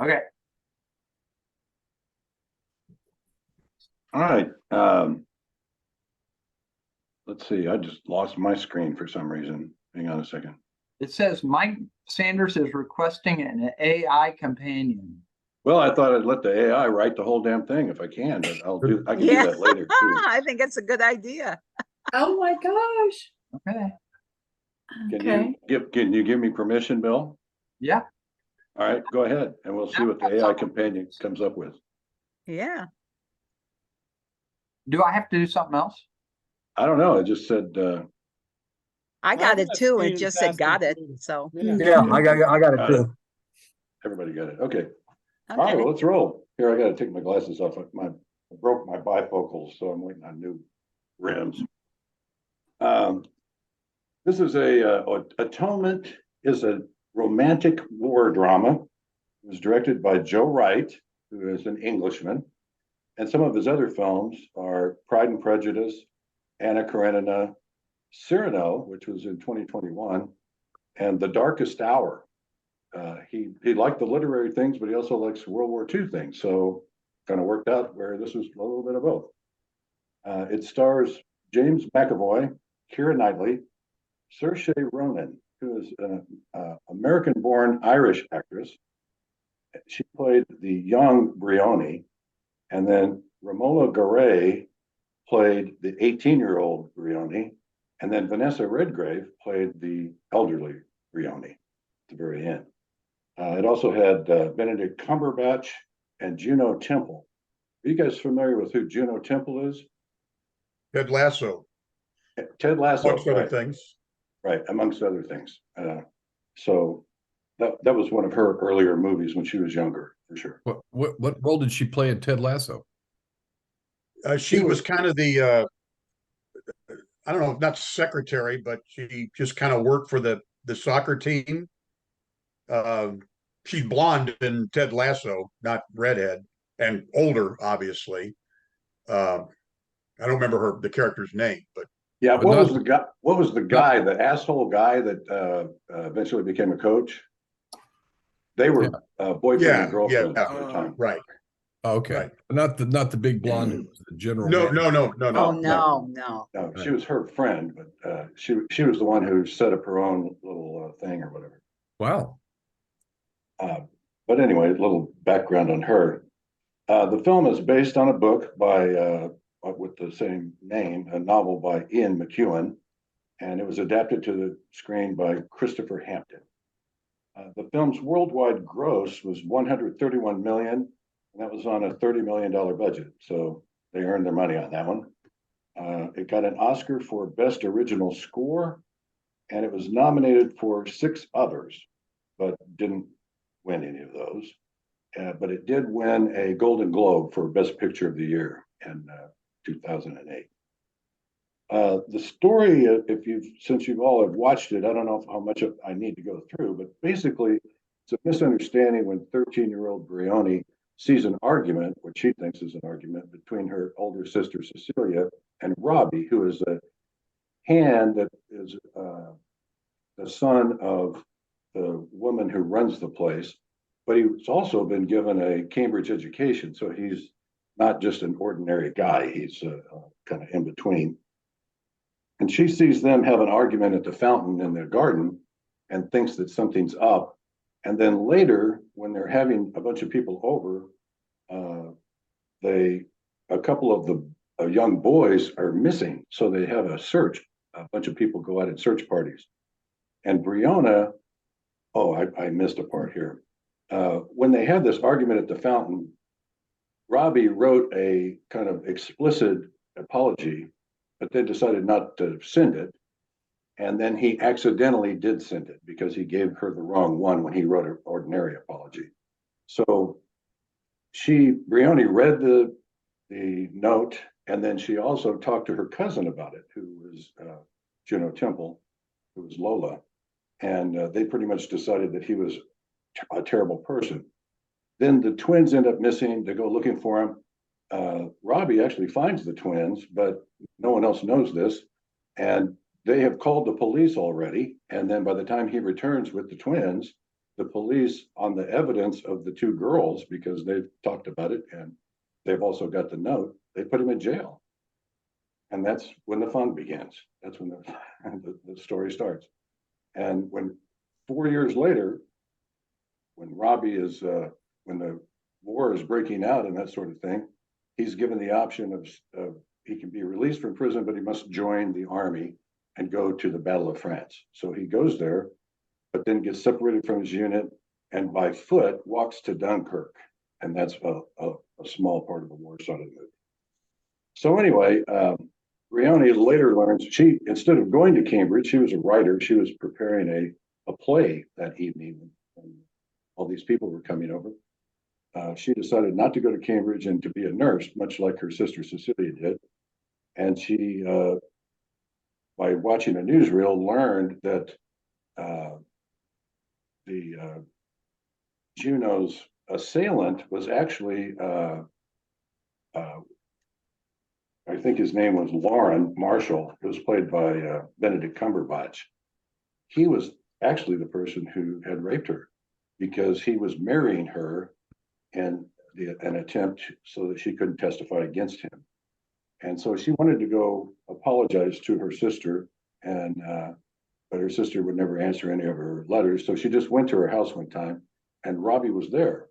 Okay. All right. Let's see. I just lost my screen for some reason. Hang on a second. It says Mike Sanders is requesting an AI companion. Well, I thought I'd let the AI write the whole damn thing if I can, but I can do that later too. I think it's a good idea. Oh my gosh. Okay. Can you give me permission, Bill? Yeah. All right, go ahead, and we'll see what the AI companion comes up with. Yeah. Do I have to do something else? I don't know. It just said I got it too. It seeing just said fast got and it. loose. So Yeah. I got it Got too. everybody got it. Okay. All okay. right, well, let's roll. Here, I got to take my glasses off. I broke my bifocals, so I'm waiting on new rims. This is Atonement is a romantic war drama. It was directed by Joe Wright, who is an Englishman. And some of his other films are Pride and Prejudice, Anna Karenina, Cyrano, which was in 2021, and The Darkest Hour. He liked the literary things, but he also likes World War II things. So kind of worked out where this was a little bit of both. It stars James McAvoy, Keira Knightley, Saoirse Ronan, who is an American-born Irish actress. She played the young Brioni, and then Romola Garai played the 18-year-old Brioni, and then Vanessa Redgrave played the elderly Brioni at the very end. It also had Benedict Cumberbatch and Juno Temple. Are you guys familiar with who Juno Temple is? Ted Lasso, Ted Lasso, amongst other right, things. right, amongst other things. So that was one of her earlier movies when she was younger, for sure. What role did she play in Ted Lasso? She was kind of the I don't know, not secretary, but she just kind of worked for the soccer team. She's blonde in Ted Lasso, not redhead, and older, obviously. I don't remember the character's name, but Yeah, But what not- was the guy? What was the guy? The asshole guy that eventually became a coach? They were boyfriend Yeah, and girlfriend yeah. at the time. right. Oh, okay, Right. not the big blonde who was the general. No, manager. no. Oh no. No, she was her friend, but she was the one who set up her own little thing or whatever. Wow. But anyway, a little background on her. The film is based on a book by with the same name, a novel by Ian McEwan, and it was adapted to the screen by Christopher Hampton. The film's worldwide gross was 131 million, and that was on a $30 million budget. So they earned their money on that one. It got an Oscar for Best Original Score, and it was nominated for 6 others, but didn't win any of those. But it did win a Golden Globe for Best Picture of the Year in 2008. The story, since you've all have watched it, I don't know how much I need to go through, but basically it's a misunderstanding when 13-year-old Brioni sees an argument, what she thinks is an argument, between her older sister Cecilia and Robbie, who is a hand that is the son of the woman who runs the place, but he's also been given a Cambridge education, so he's not just an ordinary guy, he's kind of in between. And she sees them have an argument at the fountain in their garden and thinks that something's up. And then later, when they're having a bunch of people over, a couple of the young boys are missing. So they have a search. A bunch of people go out at search parties. And Briona, I missed a part here. When they had this argument at the fountain, Robbie wrote a kind of explicit apology, but then decided not to send it. And then he accidentally did send it because he gave her the wrong one when he wrote an ordinary apology. So Brioni read the note, and then she also talked to her cousin about it, who was Juno Temple, who was Lola. And they pretty much decided that he was a terrible person. Then the twins end up missing. They go looking for him. Robbie actually finds the twins, but no one else knows this. And they have called the police already. And then by the time he returns with the twins, the police, on the evidence of the two girls, because they've talked about it and they've also got the note, they put him in jail. And that's when the fun begins. That's when the story starts. And when 4 years later, when Robbie is, when the war is breaking out and that sort of thing, he's given the option of he can be released from prison, but he must join the army and go to the Battle of France. So he goes there, but then gets separated from his unit and by foot walks to Dunkirk. And that's a small part of the war side of the movie. So anyway, Rioni later learns she, instead of going to Cambridge, she was a writer. She was preparing a play that evening when all these people were coming over. She decided not to go to Cambridge and to be a nurse, much like her sister Cecilia did. And she, by watching a newsreel, learned that the Juno's assailant was actually, I think his name was Lauren Marshall. It was played by Benedict Cumberbatch. He was actually the person who had raped her because he was marrying her in an attempt so that she couldn't testify against him. And so she wanted to go apologize to her sister, and but her sister would never answer any of her letters. So she just went to her house one time, and Robbie was there.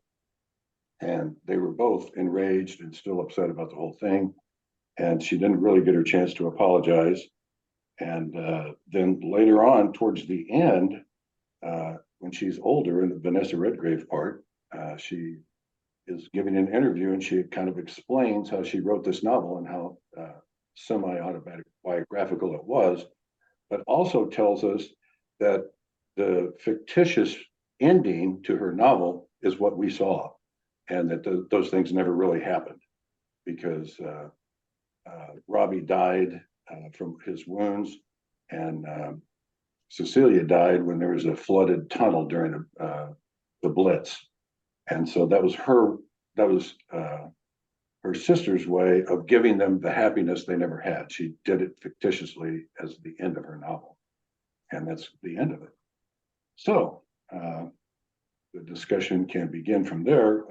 And they were both enraged and still upset about the whole thing. And she didn't really get her chance to apologize. And then later on, towards the end, when she's older in the Vanessa Redgrave part, she is giving an interview and she kind of explains how she wrote this novel and how semi-autobiographical it was, but also tells us that the fictitious ending to her novel is what we saw, and that those things never really happened because Robbie died from his wounds, and Cecilia died when there was a flooded tunnel during the Blitz. And so that was her sister's way of giving them the happiness they never had. She did it fictitiously as the end of her novel. And that's the end of it. So the discussion can begin from there.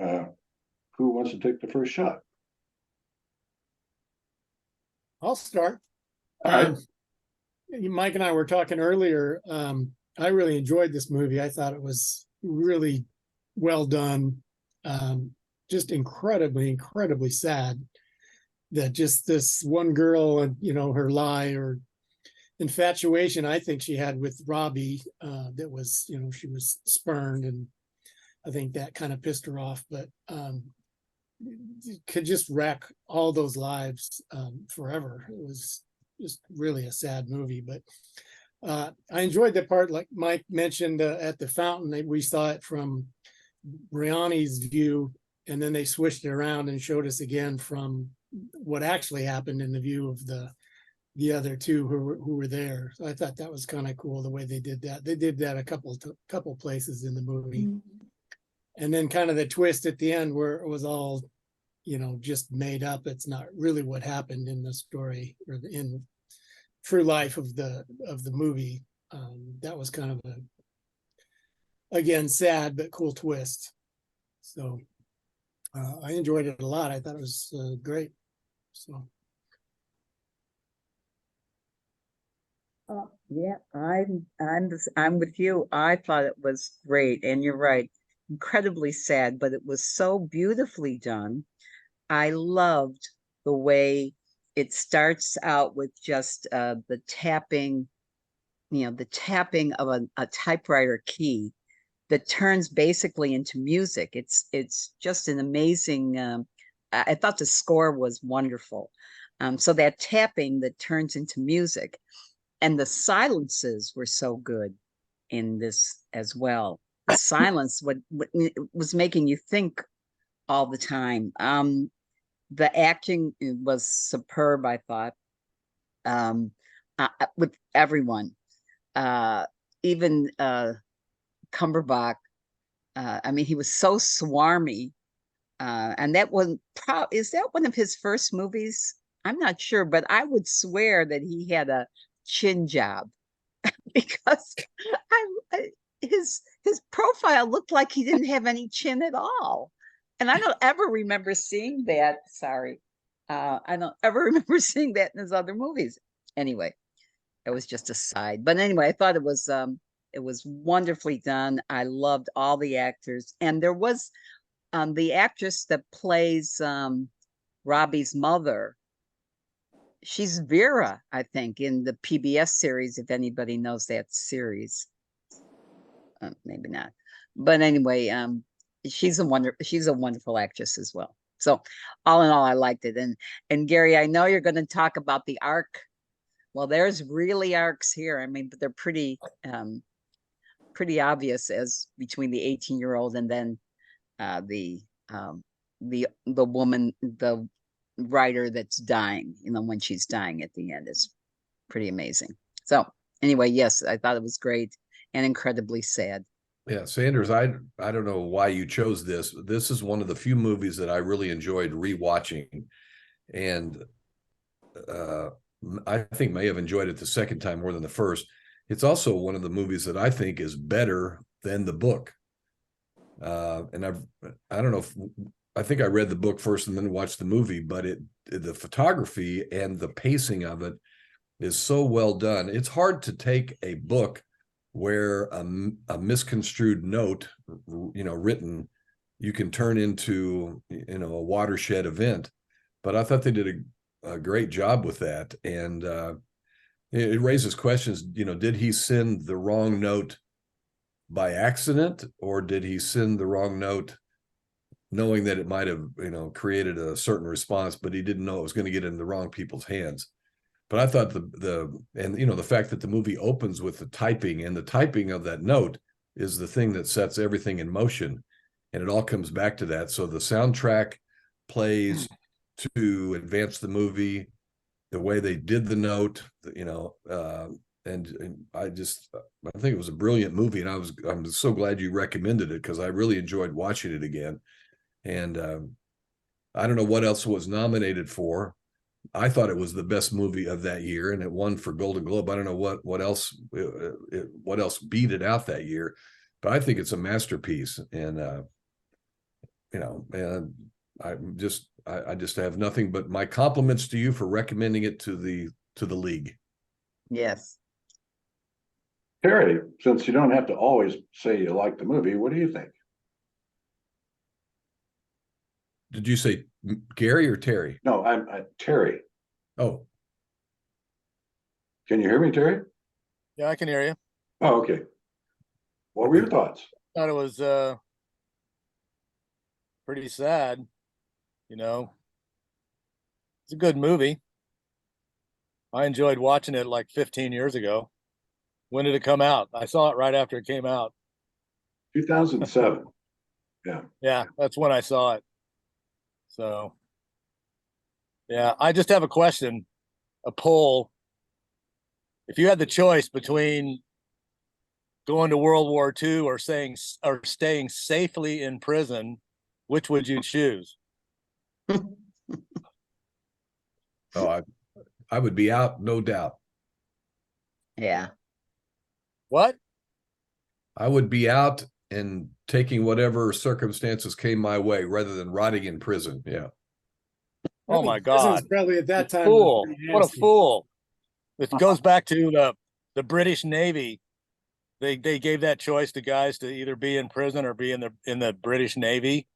Who wants to take the first shot? I'll start. All right. Mike and I were talking earlier. I really enjoyed this movie. I thought it was really well done. Just incredibly sad that just this one girl and, her lie or infatuation I think she had with Robbie, that was, she was spurned, and I think that kind of pissed her off, but could just wreck all those lives forever. It was just really a sad movie, but I enjoyed the part, like Mike mentioned, at the fountain. We saw it from Briani's view, and then they switched it around and showed us again from what actually happened in the view of the other two who were there. So I thought that was kind of cool the way they did that. They did that a couple places in the movie. Mm-hmm. And then kind of the twist at the end where it was all, just made up. It's not really what happened in the story or in true life of the movie. That was kind of again, sad, but cool twist. So I enjoyed it a lot. I thought it was great. So. Yeah, I'm with you. I thought it was great, and you're right. Incredibly sad, but it was so beautifully done. I loved the way it starts out with just the tapping, the tapping of a typewriter key that turns basically into music. It's just an amazing. I thought the score was wonderful. So that tapping that turns into music, and the silences were so good in this as well. The silence what was making you think all the time. The acting was superb, I thought, with everyone, even Cumberbatch. I mean, he was so swarmy, and that wasn't is that one of his first movies? I'm not sure, but I would swear that he had a chin job because his profile looked like he didn't have any chin at all. And I don't ever remember seeing that. Sorry. I don't ever remember seeing that in his other movies. Anyway, it was just a side. But anyway, I thought it was wonderfully done. I loved all the actors. And there was the actress that plays Robbie's mother. She's Vera, I think, in the PBS series, if anybody knows that series. Maybe not. But anyway, she's a wonderful actress as well. So all in all, I liked it. And Gary, I know you're going to talk about the arc. Well, there's really arcs here. I mean, but they're pretty obvious as between the 18-year-old and then the woman, the writer that's dying, when she's dying at the end is pretty amazing. So anyway, yes, I thought it was great and incredibly sad. Yeah, Sanders, I don't know why you chose this. This is one of the few movies that I really enjoyed rewatching, and I think may have enjoyed it the second time more than the first. It's also one of the movies that I think is better than the book. And I don't know if I think I read the book first and then watched the movie, but the photography and the pacing of it is so well done. It's hard to take a book where a misconstrued note, written, you can turn into, a watershed event. But I thought they did a great job with that. And it raises questions, did he send the wrong note by accident, or did he send the wrong note knowing that it might have, created a certain response, but he didn't know it was going to get in the wrong people's hands. But I thought the fact that the movie opens with the typing, and the typing of that note is the thing that sets everything in motion, and it all comes back to that. So the soundtrack plays to advance the movie, the way they did the note, and I think it was a brilliant movie, and I'm so glad you recommended it, because I really enjoyed watching it again. And I don't know what else it was nominated for. I thought it was the best movie of that year, and it won for Golden Globe. I don't know what else beat it out that year, but I think it's a masterpiece. And and I just have nothing but my compliments to you for recommending it to the league. Yes. Terry, since you don't have to always say you like the movie, what do you think? Did you say Gary or Terry? No, I'm Terry. Oh, Can you hear me, Terry? Yeah, I can hear you. Oh, okay. What were your thoughts? Thought it was pretty sad. It's a good movie. I enjoyed watching it like 15 years ago. When did it come out? I saw it right after it came out. 2007. Yeah. Yeah, that's when I saw it. So, yeah, I just have a question, a poll. If you had the choice between going to World War II or staying safely in prison, which would you choose? I would be out, no doubt. Yeah. What? I would be out and taking whatever circumstances came my way rather than rotting in prison. Yeah. Oh my God. Probably at that time. Fool. What a fool. It goes back to the British Navy. They gave that choice to guys to either be in prison or be in the British Navy.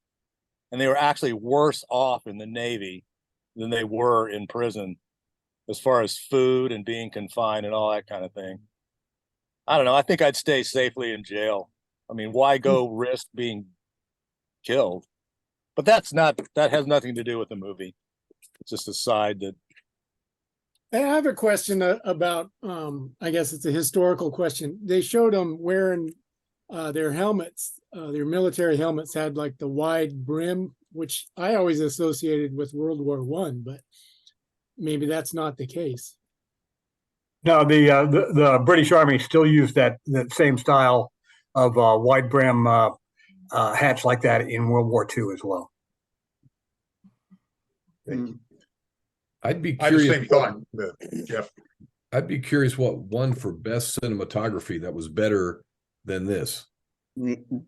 And they were actually worse off in the Navy than they were in prison as far as food and being confined and all that kind of thing. I don't know. I think I'd stay safely in jail. I mean, why go risk being killed? But that has nothing to do with the movie. It's just a side that. I have a question about, I guess it's a historical question. They showed them wearing their helmets, their military helmets had like the wide brim, which I always associated with World War I, but maybe that's not the case. No, the British Army still used that same style of wide brim hats like that in World War II as well. I'd be I had the curious. same thought, Jeff. I'd be curious what won for best cinematography that was better than this.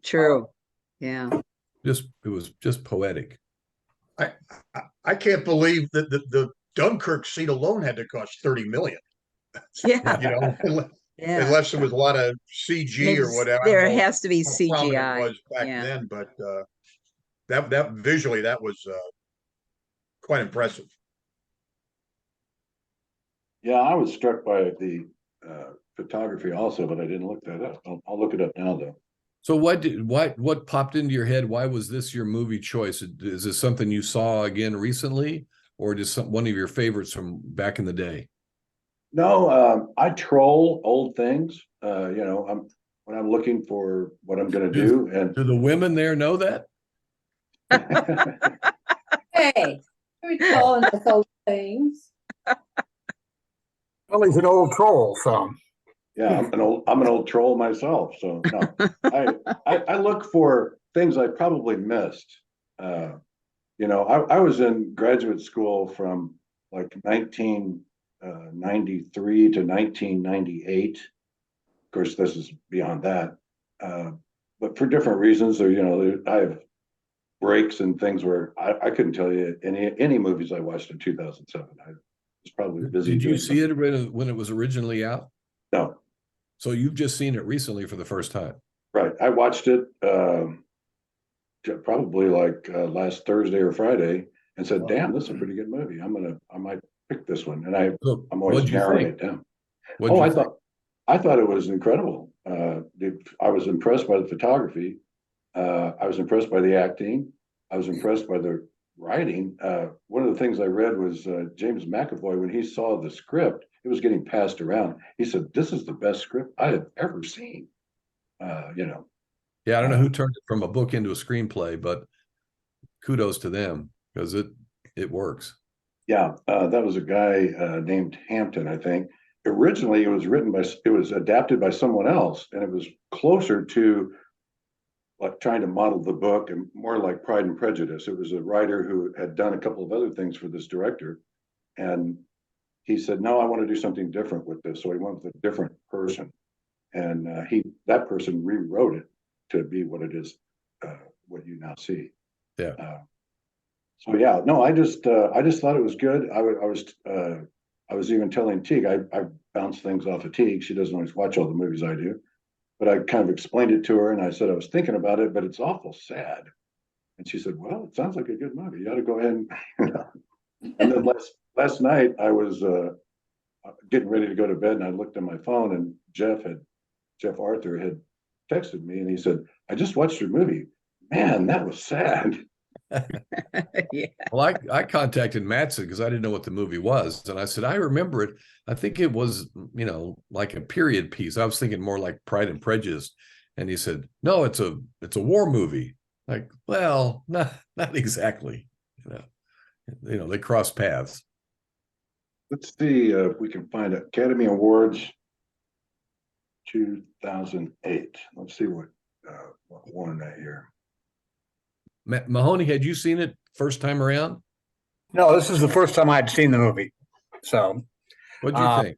True. Yeah. It was just poetic. I can't believe that the Dunkirk seat alone had to cost 30 million. Yeah. You know, Yeah. unless there was a lot of CG Maybe or whatever. I there don't know has to be how prominent it CGI. was back Yeah. then, but that visually that was quite impressive. Yeah, I was struck by the photography also, but I didn't look that up. I'll look it up now though. So what popped into your head? Why was this your movie choice? Is this something you saw again recently, or just one of your favorites from back in the day? No, I troll old things. You know, when I'm looking for what I'm going to do, and Do the women there know that? Hey, we're calling us old things. Well, he's an old troll, so. yeah, I'm an old troll myself. So no, I look for things I probably missed. You know, I was in graduate school from like 1993 to 1998. Of course, this is beyond that, but for different reasons. Or you know, I have breaks and things where I couldn't tell you any movies I watched in 2007. I was probably busy. Did you see it when it was originally out? No. So you've just seen it recently for the first time. Right. I watched it probably like last Thursday or Friday and said, damn, this is a pretty good movie. I might pick this one. And I'm always narrowing it down. I thought it was incredible. I was impressed by the photography. I was impressed by the acting. I was impressed by the writing. One of the things I read was James McAvoy, when he saw the script, it was getting passed around. He said, this is the best script I have ever seen. You know. Yeah, I don't know who turned it from a book into a screenplay, but kudos to them because it works. Yeah, that was a guy named Hampton, I think. Originally, it was adapted by someone else, and it was closer to like trying to model the book and more like Pride and Prejudice. It was a writer who had done a couple of other things for this director, and he said, "No, I want to do something different with this." So he went with a different person, and that person rewrote it to be what it is, what you now see. Yeah. So yeah, no, I just thought it was good. I was even telling Teague, I bounce things off of Teague. She doesn't always watch all the movies I do, but I kind of explained it to her, and I said I was thinking about it, but it's awful sad. And she said, "Well, it sounds like a good movie. You ought to go ahead and." You know. And then last night I was getting ready to go to bed, and I looked at my phone, and Jeff Arthur had texted me, and he said, "I just watched your movie. Man, that was sad." Yeah. Well, I contacted Mattson because I didn't know what the movie was. And I said, I remember it. I think it was, you know, like a period piece. I was thinking more like Pride and Prejudice. And he said, no, it's a war movie. Like, well, not exactly. You know, they cross paths. Let's see if we can find Academy Awards 2008. Let's see what won that year. Mahoney, had you seen it first time around? No, this is the first time I'd seen the movie. So What'd you think?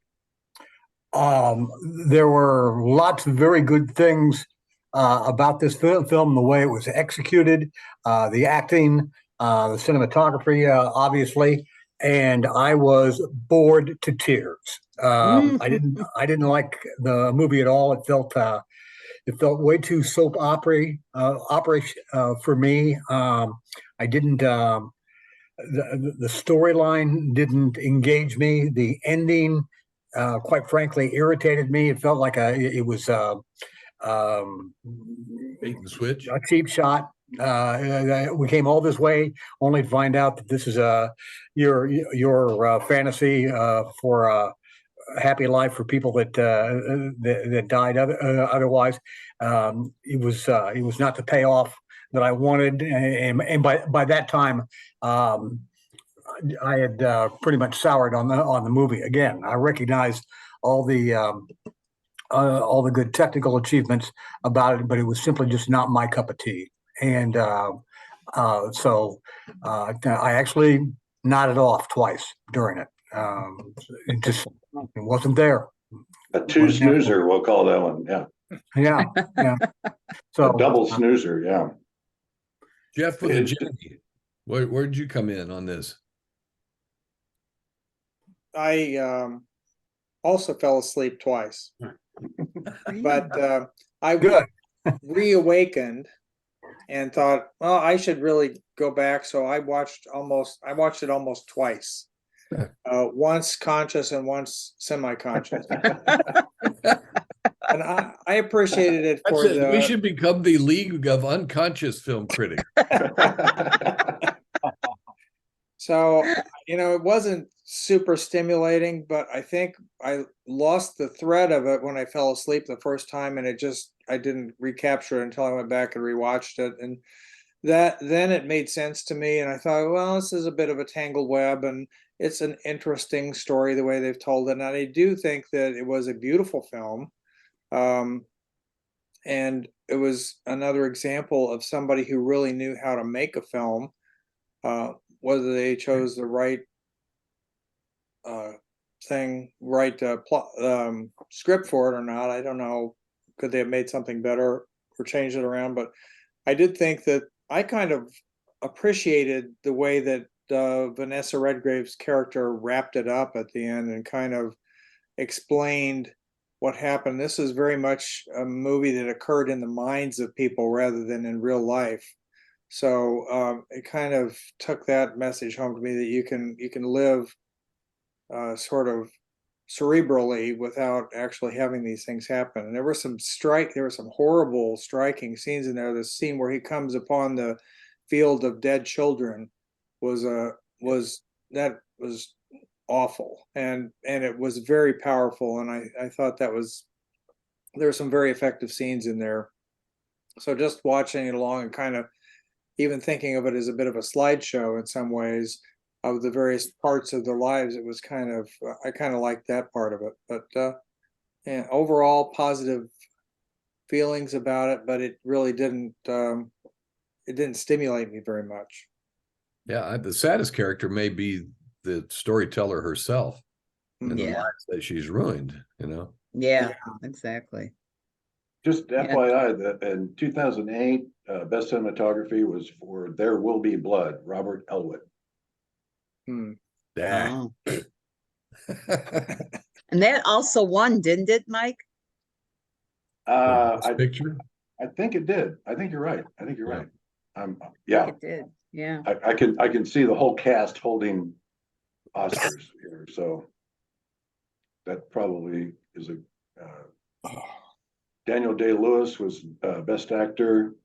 There were lots of very good things about this film, the way it was executed, the acting, the cinematography, obviously, and I was bored to tears. I didn't like the movie at all. It felt way too soap opera for me. I didn't. The storyline didn't engage me. The ending, quite frankly, irritated me. It felt like it was Bait and switch. a cheap shot. We came all this way only to find out that this is your fantasy for a happy life for people that died otherwise. It was not the payoff that I wanted, and by that time, I had pretty much soured on the movie. Again, I recognized all the good technical achievements about it, but it was simply just not my cup of tea. And so I actually nodded off twice during it. It wasn't there. A two snoozer, we'll call that one. Yeah. Yeah, yeah. So Double snoozer, yeah. Jeff with a It's- Jenny. Where did you come in on this? I also fell asleep twice, but I good. reawakened and thought, well, I should really go back. So I watched it almost twice. Once conscious and once semi-conscious. And I appreciated it for We should become the League of Unconscious Film Critics. So, it wasn't super stimulating, but I think I lost the thread of it when I fell asleep the first time, and I didn't recapture it until I went back and rewatched it. And then it made sense to me. And I thought, well, this is a bit of a tangled web, and it's an interesting story the way they've told it. And I do think that it was a beautiful film. And it was another example of somebody who really knew how to make a film. Whether they chose the right script for it or not, I don't know. Could they have made something better or changed it around? But I did think that I kind of appreciated the way that Vanessa Redgrave's character wrapped it up at the end and kind of explained what happened. This is very much a movie that occurred in the minds of people rather than in real life. So it kind of took that message home to me that you can live sort of cerebrally without actually having these things happen. And there were some horrible striking scenes in there. The scene where he comes upon the field of dead children was awful, and it was very powerful. And I thought there were some very effective scenes in there. So just watching it along and kind of even thinking of it as a bit of a slideshow in some ways of the various parts of their lives, it was I kind of liked that part of it. But yeah, overall positive feelings about it, but it really didn't stimulate me very much. Yeah, the saddest character may be the storyteller herself and the lives that she's ruined, Yeah, exactly. Just FYI, that in 2008, best cinematography was for There Will Be Blood, Robert Elwood. Yeah. Wow. And that also won, didn't it, Mike? Picture? I think it did. I think you're right. Yeah. It did. Yeah. I can see the whole cast holding Oscars here, so that probably is Daniel Day-Lewis was best actor.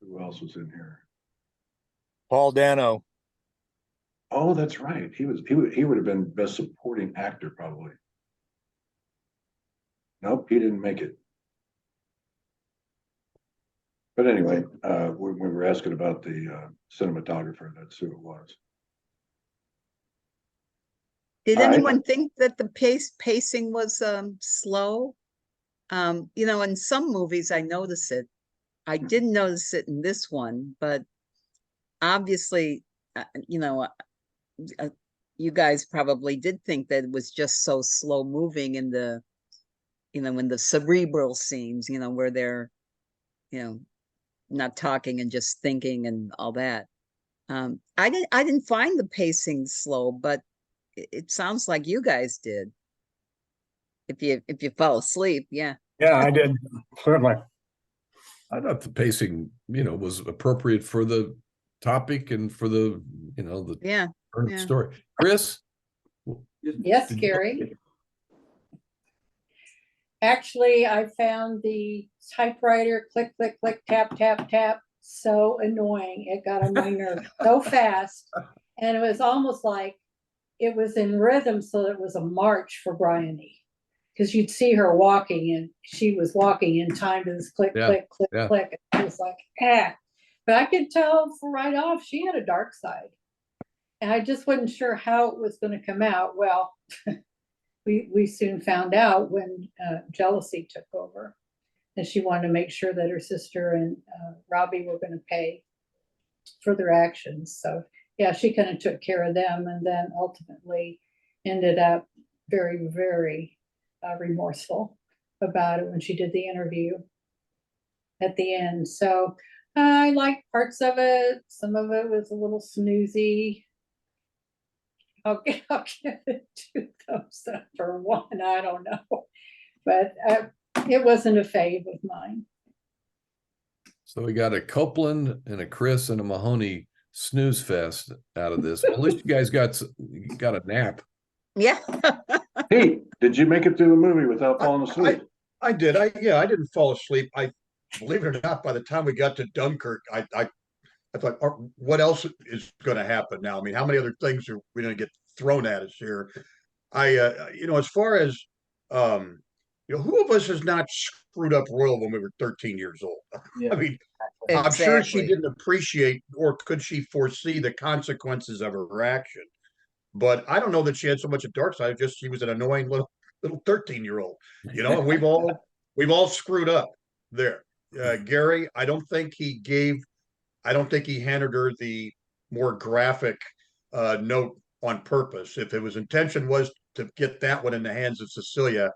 Who else was in here? Paul Dano. Oh, that's right. He would have been best supporting actor probably. Nope, he didn't make it. But anyway, we were asking about the cinematographer. That's who it was. Did anyone think that the pacing was slow? In some movies I notice it. I didn't notice it in this one, but obviously, you guys probably did think that it was just so slow moving in the, in the cerebral scenes, where they're, not talking and just thinking and all that. I didn't find the pacing slow, but it sounds like you guys did. If you fell asleep, yeah. Yeah, I did, certainly. I thought the pacing, was appropriate for the topic and for the, the story. Chris? Yes, Gary. Actually, I found the typewriter click, click, click, tap, tap, tap so annoying. It got on my nerves so fast. And it was almost like it was in rhythm, so it was a march for Bryony. Because you'd see her walking, and she was walking in time to this click, click, click, click. And it was like, But I could tell right off she had a dark side. And I just wasn't sure how it was going to come out. Well, we soon found out when jealousy took over. And she wanted to make sure that her sister and Robbie were going to pay for their actions. So, yeah, she kind of took care of them and then ultimately ended up very, very remorseful about it when she did the interview at the end. So I liked parts of it. Some of it was a little snoozy. I'll give it 2 thumbs up for 1. I don't know, but it wasn't a fave of mine. So we got a Copeland and a Chris and a Mahoney snooze fest out of this. Well, at least you guys got a nap. Yeah. Hey, did you make it through the movie without falling asleep? I did. I didn't fall asleep. I believe it or not, by the time we got to Dunkirk, I thought, what else is going to happen now? I mean, how many other things are we going to get thrown at us here? As far as, who of us has not screwed up royal when we were 13 years old? Yeah. I mean, Exactly. I'm sure she didn't appreciate, or could she foresee the consequences of her action? But I don't know that she had so much a dark side. Just she was an annoying little 13-year-old, and we've all screwed up there. Gary, I don't think he handed her the more graphic note on purpose. If his intention was to get that one in the hands of Cecilia,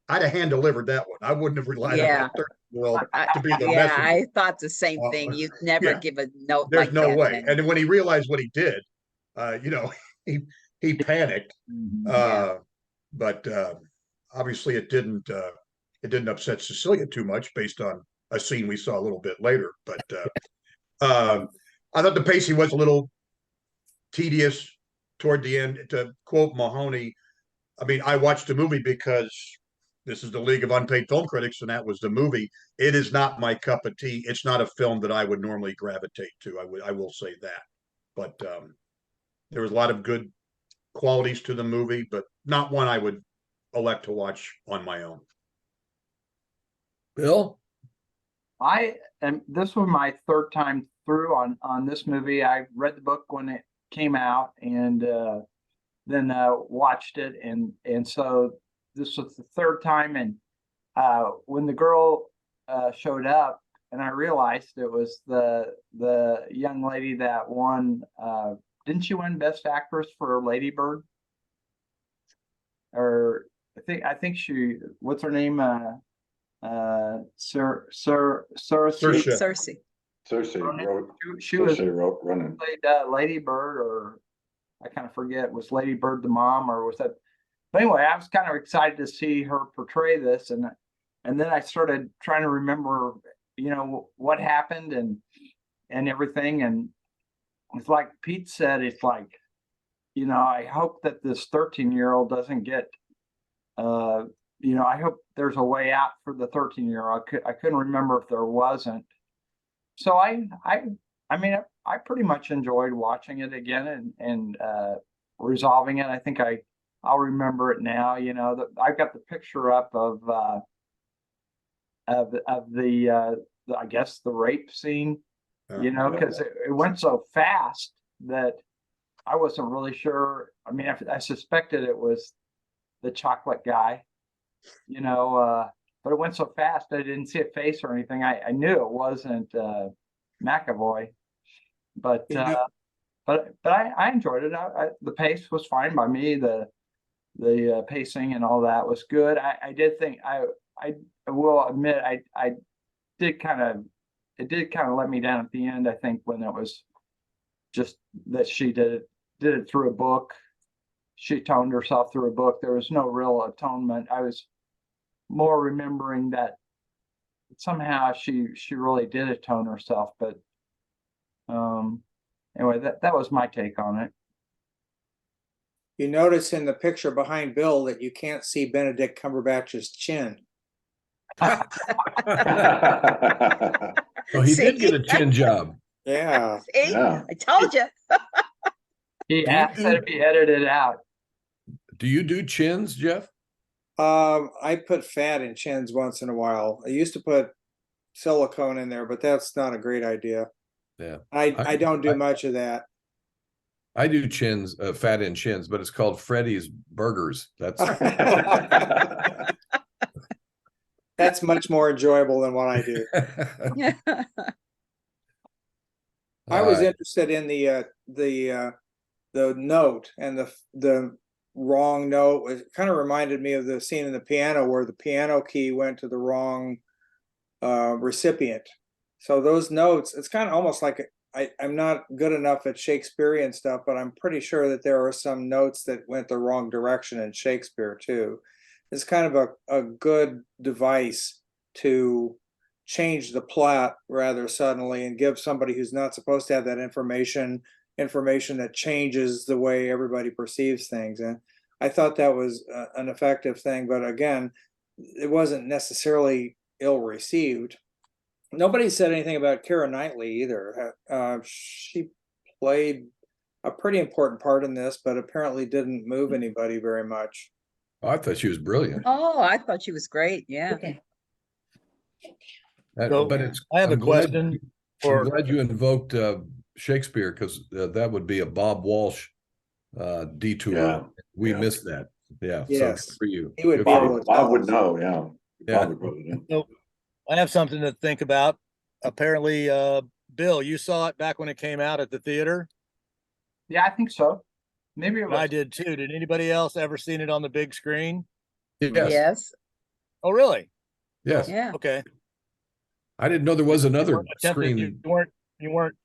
I'd have hand delivered that one. I wouldn't have relied on that 13-year-old to be the messenger. I thought the same thing. You'd never give a note. There's like no that way. then. And then when he realized what he did, he panicked. But obviously it didn't upset Cecilia too much based on a scene we saw a little bit later. But I thought the pacing was a little tedious toward the end. To quote Mahoney, I mean, I watched the movie because this is the League of Unpaid Film Critics, and that was the movie. It is not my cup of tea. It's not a film that I would normally gravitate to. I will say that. But there was a lot of good qualities to the movie, but not one I would elect to watch on my own. Bill? This was my 3rd time through on this movie. I read the book when it came out and then watched it. And so this was the 3rd time. And when the girl showed up and I realized it was the young lady that won, didn't she win Best Actress for Lady Bird? Or I think she, what's her name? Cersei. She was Ronan. played Lady Bird, or I kind of forget, was Lady Bird the mom, or was that? But anyway, I was kind of excited to see her portray this, and then I started trying to remember, what happened and everything, and it's like Pete said, it's like, I hope that this 13-year-old doesn't get, I hope there's a way out for the 13-year-old. I couldn't remember if there wasn't. So I mean, I pretty much enjoyed watching it again and resolving it. I think I'll remember it now. I've got the picture up of the I guess the rape scene. Because it went so fast that I wasn't really sure. I mean, I suspected it was the chocolate guy, but it went so fast I didn't see a face or anything. I knew it wasn't McAvoy, but I enjoyed it. The pace was fine by me. The pacing and all that was good. I did think I will admit I did kind of. It did kind of let me down at the end, I think, when it was just that she did it through a book. She atoned herself through a book. There was no real atonement. I was more remembering that somehow she really did atone herself. But anyway, that was my take on it. You notice in the picture behind Bill that you can't see Benedict Cumberbatch's chin. Oh, he did get a chin job. Yeah. See? I told you. He asked that if he edited it out. Do you do chins, Jeff? I put fat in chins once in a while. I used to put silicone in there, but that's not a great idea. Yeah. I don't do much of that. I do chins, fat in chins, but it's called Freddy's Burgers. That's That's much more enjoyable than what I do. I was interested in the note and the wrong note. It kind of reminded me of the scene in the piano where the piano key went to the wrong recipient. So those notes, it's kind of almost like I'm not good enough at Shakespearean stuff, but I'm pretty sure that there are some notes that went the wrong direction in Shakespeare too. It's kind of a good device to change the plot rather suddenly and give somebody who's not supposed to have that information that changes the way everybody perceives things. And I thought that was an effective thing, but again, it wasn't necessarily ill received. Nobody said anything about Keira Knightley either. She played a pretty important part in this, but apparently didn't move anybody very much. I thought she was brilliant. Oh, I thought she was great. Yeah. So, But it's. I have a I'm glad- question I'm for glad you invoked Shakespeare, because that would be a Bob Walsh detour. Yeah. We Yeah. missed that. Yeah. So Yes. good for you. He would Good be for able you. to Bob tell would us. know, yeah. Yeah. Bob would wrote it in. so I have something to think about. Apparently, Bill, you saw it back when it came out at the theater. Yeah, I think so. Maybe it And I was. did too. Did anybody else ever seen it on the big screen? Yes. Yes. Oh, really? Yes. Yeah. Okay. I didn't know there was another You screen. weren't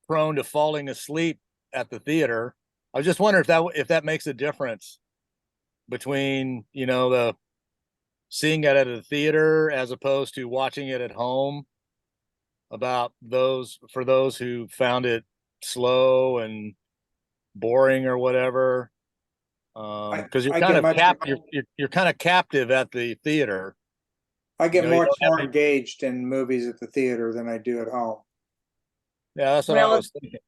prone to falling asleep at the theater. I was just wondering if that makes a difference between, the seeing it at a theater as opposed to watching it at home, for those who found it slow and boring or whatever. Because you're I kind get of much- you're kind of captive at the theater. I get You know, you much don't have more to- engaged in movies at the theater than I do at home. Yeah, that's what I Well, was thinking.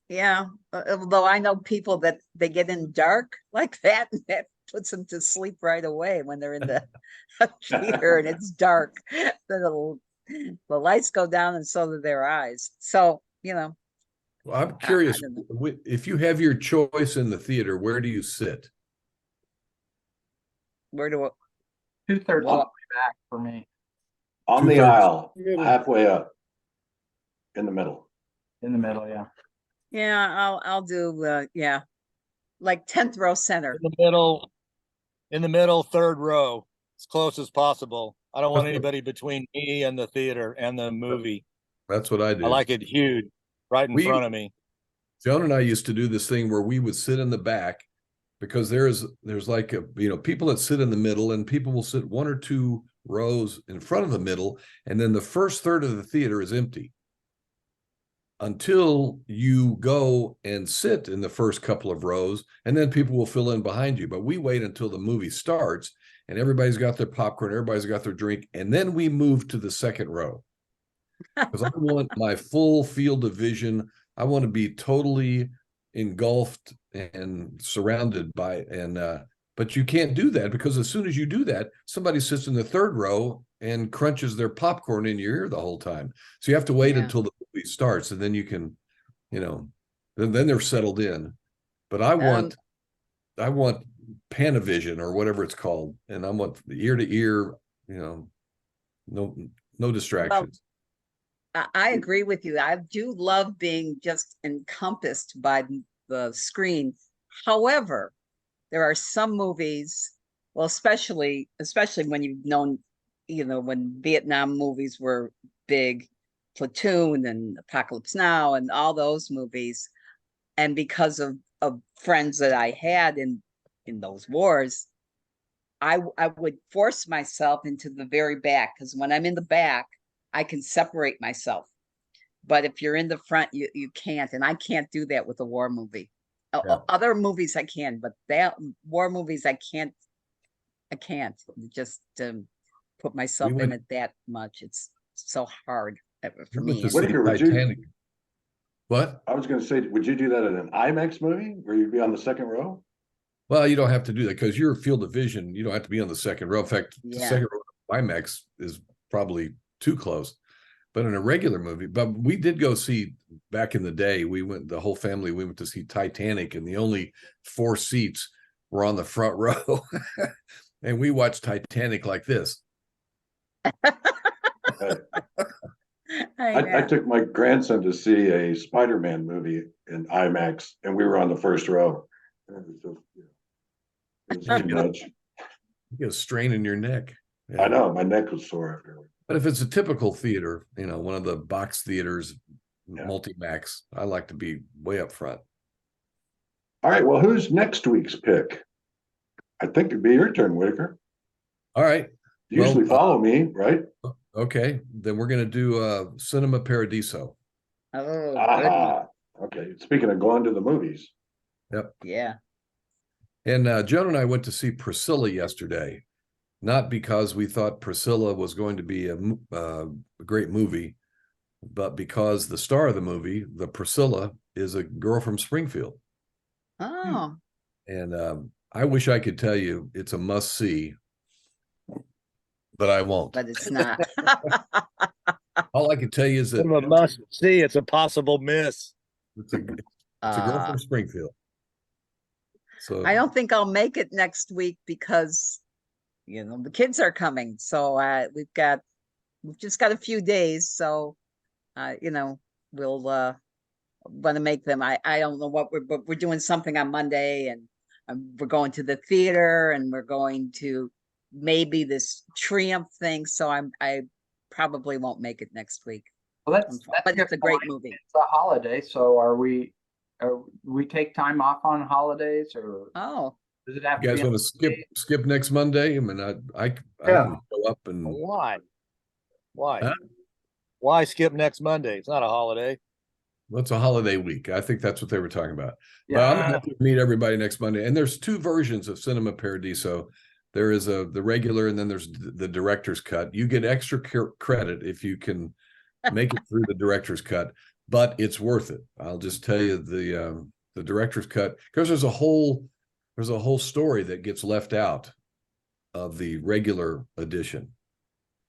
Yeah. Although I know people that they get in dark like that, and that puts them to sleep right away when they're in the theater and it's dark. Then the lights go down and so do their eyes. So, Well, I'm curious, don't know. if you have your choice in the theater, where do you sit? Where do 2/3 Well- of the way back for me. On the Two-thirds. aisle, halfway up, in the middle. In the middle, yeah. Yeah, I'll do yeah. Like 10th row center. In the middle, third row, as close as possible. I don't want That's what- anybody between me and the theater and the movie. That's what I did. I like it huge, right in We- front of me. Joan and I used to do this thing where we would sit in the back, because there's like people that sit in the middle, and people will sit one or two rows in front of the middle, and then the first third of the theater is empty until you go and sit in the first couple of rows, and then people will fill in behind you. But we wait until the movie starts and everybody's got their popcorn, everybody's got their drink, and then we move to the second row, because I want my full field of vision. I want to be totally engulfed and surrounded by, but you can't do that, because as soon as you do that, somebody sits in the third row and crunches their popcorn in your ear the whole time. So you have to wait Yeah. until the movie starts, and then you can, then they're settled in. But I want Panavision or whatever it's called, and I want the ear to ear, no distractions. I agree with you. I do love being just encompassed by the screen. However, there are some movies, well, especially when you've known, when Vietnam movies were big, Platoon and Apocalypse Now and all those movies. And because of friends that I had in those wars, I would force myself into the very back, because when I'm in the back, I can separate myself. But if you're in the front, you can't. And I can't do that with a war movie. Yeah. Other movies I can, but war movies I can't just put myself in it that much. It's so hard for We went me. to see Whitaker, would you- Titanic. What? I was gonna say, would you do that at an IMAX movie where you'd be on the second row? Well, you don't have to do that, because your field of vision, you don't have to be on the second row. In fact, the Yeah. second row of IMAX is probably too close. But in a regular movie, but we did go see, back in the day, the whole family, we went to see Titanic, and the only 4 seats were on the front row. And we watched Titanic like this. Right. I took my grandson to see a Spider-Man movie in IMAX, and we were on the first row. And it was too much. You get a strain in your neck. I know, my neck was sore after. But if it's a typical theater, one of the box theaters, Yeah. multi-max, I like to be way up front. All right, well, who's next week's pick? I think it'd be your turn, Whitaker. All right. You usually Well, follow me, right? Okay, then we're going to do Cinema Paradiso. Oh, good one. Ah, okay. Speaking of going to the movies. Yep. Yeah. And Joan and I went to see Priscilla yesterday, not because we thought Priscilla was going to be a great movie, but because the star of the movie, the Priscilla, is a girl from Springfield. Oh, And I wish I could tell you it's a must-see, but I won't. but it's not. All I can tell you is that It's a must see. It's a possible miss. it's a girl from Springfield. So I don't think I'll make it next week because, the kids are coming. So we've just got a few days. So, we'll want to make them. I don't know but we're doing something on Monday, and we're going to the theater, and we're going to maybe this Triumph thing. So I probably won't make it next week. Well, But your it's a great point. movie. It's a holiday, so are we take time off on holidays, or Oh, does it have you to guys be? want to skip next Monday? I mean, I Yeah. can go up and Why? Why? Huh? Why skip next Monday? It's not a holiday. well, it's a holiday week. I think that's what they were talking about. But Yeah. I'm happy to meet everybody next Monday. And there's two versions of Cinema Paradiso. There is the regular, and then there's the director's cut. You get extra credit if you can make it through the director's cut, but it's worth it. I'll just tell you the director's cut, because there's a whole story that gets left out of the regular edition.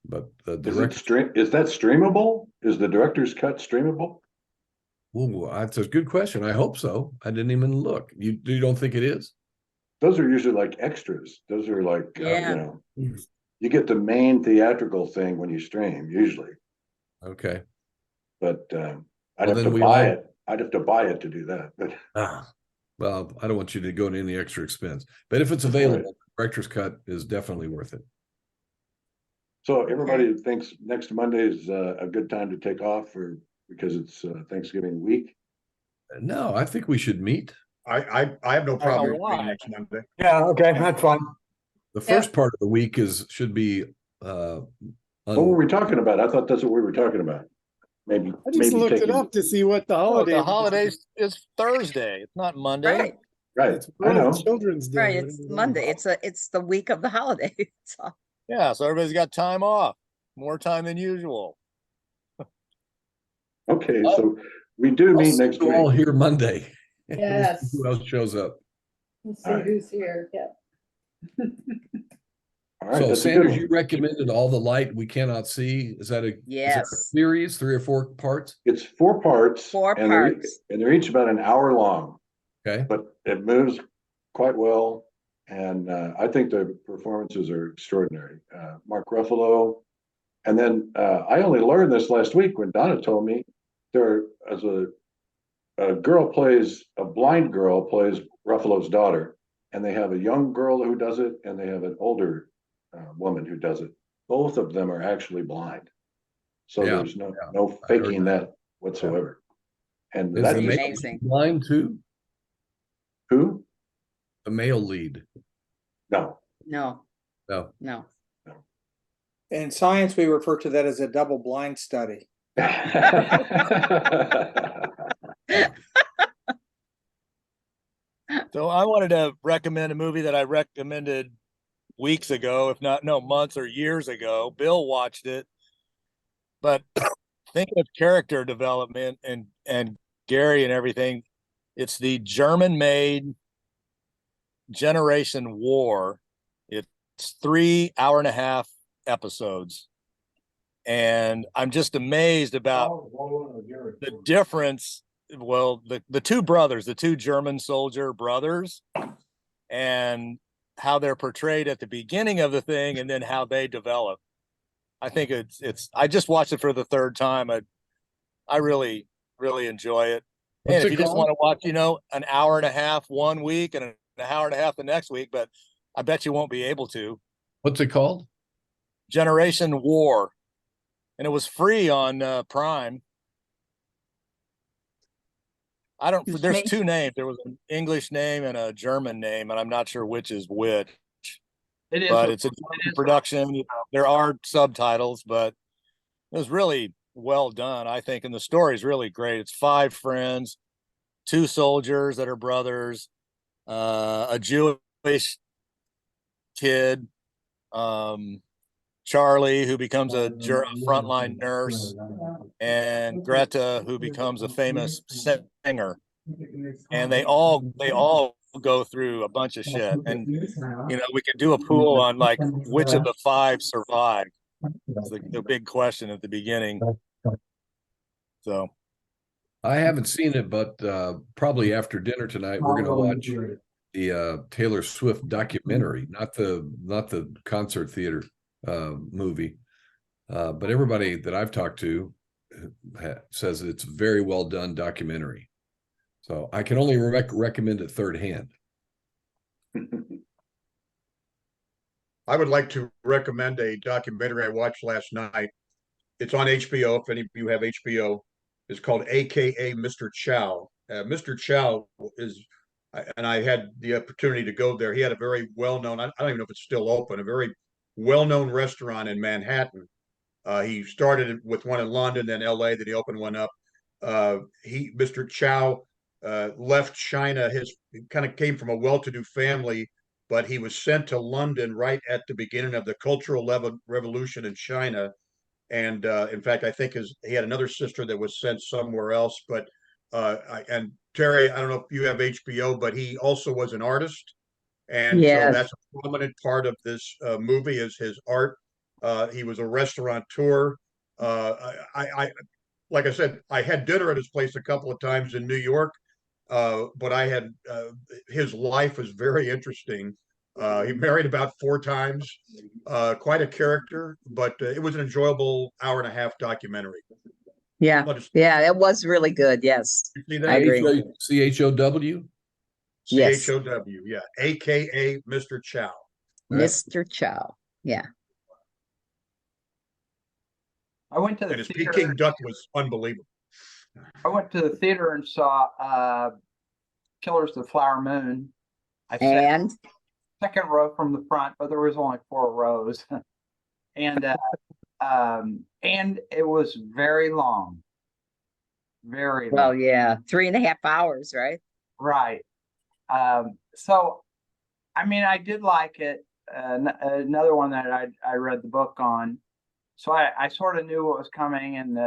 But the director, Is that streamable? Is the director's cut streamable? well, that's a good question. I hope so. I didn't even look. You don't think it is? Those are usually like extras. Those are like, Yeah. you get the main theatrical thing when you stream usually, Okay. but Well, I'd have then to we buy all- it. I'd have to buy it to do that, but Well, I don't want you to go to any extra expense, but if it's available, the director's cut is definitely worth it. so everybody thinks next Monday is a good time to take off because it's Thanksgiving week. No, I think we should meet. I have no problem with why? being next Monday. Yeah, okay, that's fine. The first part of the week should be What were we talking about? I thought that's what we were talking about. Maybe I just looked it taking- up to see what the Oh, holiday. the holidays is Thursday. It's not Monday. right. Right, It's I know. World Children's Day. Right. It's Monday. It's the week of the holiday. So, Yeah, so everybody's got time off. More time than usual. Okay, so we do meet next We're all week. here Monday. Yes. Who else shows up? Let's see All right. who's here. Yeah. All right, So that's a good Sanders, one. you recommended All the Light We Cannot See. Is that a yes. series, 3 or 4 parts? It's 4 parts. Four and parts. they're each about an hour long, Okay. but it moves quite well. And I think the performances are extraordinary. Mark Ruffalo. And then I only learned this last week when Donna told me as a blind girl plays Ruffalo's daughter, and they have a young girl who does it, and they have an older woman who does it. Both of them are actually blind. So Yeah, there's no I heard faking that whatsoever. And Is that the just, male amazing. blind too? who? The male lead? No. No, No. no. In science, we refer to that as a double blind study. So I wanted to recommend a movie that I recommended weeks ago, if not, no, months or years ago. Bill watched it. But thinking of character development and Gary and everything, it's the German-made Generation War. It's 3 hour-and-a-half episodes. And I'm just amazed about the difference. Well, the two brothers, the two German soldier brothers, and how they're portrayed at the beginning of the thing and then how they develop. I think it's I just watched it for the third time. I really, really enjoy it. What's And if it you just called? want to watch, an hour and a half one week and an hour and a half the next week, but I bet you won't be able to. What's it called? Generation War, and it was free on Prime. There's two names. There was an English name and a German name, and I'm not sure which is which. It is, But it's a production. There are subtitles, but it was really well done, I think. And the story is really great. It's 5 friends, 2 soldiers that are brothers, a Jewish kid, Charlie, who becomes a frontline nurse, and Greta, who becomes a famous singer. And they all go through a bunch of shit. And we could do a pool on like which of the 5 survived. It's the big question at the beginning. So I haven't seen it, but probably after dinner tonight we're gonna watch the Taylor Swift documentary, not the concert theater movie. But everybody that I've talked to says it's a very well done documentary. So I can only recommend it third hand. I would like to recommend a documentary I watched last night. It's on HBO. If any of you have HBO, it's called AKA Mr. Chow. Mr. Chow is, and I had the opportunity to go there. He had a very well-known, I don't even know if it's still open, a very well-known restaurant in Manhattan. He started with one in London, then LA, then he opened one up. Mr. Chow left China. He kind of came from a well-to-do family, but he was sent to London right at the beginning of the Cultural Revolution in China. And in fact, I think he had another sister that was sent somewhere else. But and Terry, I don't know if you have HBO, but he also was an artist, and so that's a prominent part of this movie is his art. He was a restaurateur. I like I said, I had dinner at his place a couple of times in New York, but I had his life was very interesting. He married about 4 times, quite a character, but it was an enjoyable hour-and-a-half documentary. Yeah, yeah, it was really good. Yes, I agree. CHOW? Yes. CHOW, yeah. AKA Mr. Chow. Mr. Chow. Yeah. I went to the And his theater. Peking duck was unbelievable. I went to the theater and saw Killers of the Flower Moon. I sat second row from the front, but there was only 4 rows. And it was very long. Very long. Well, yeah, 3.5 hours, right? Right. So, I mean, I did like it. Another one that I read the book on. So I sort of knew what was coming, and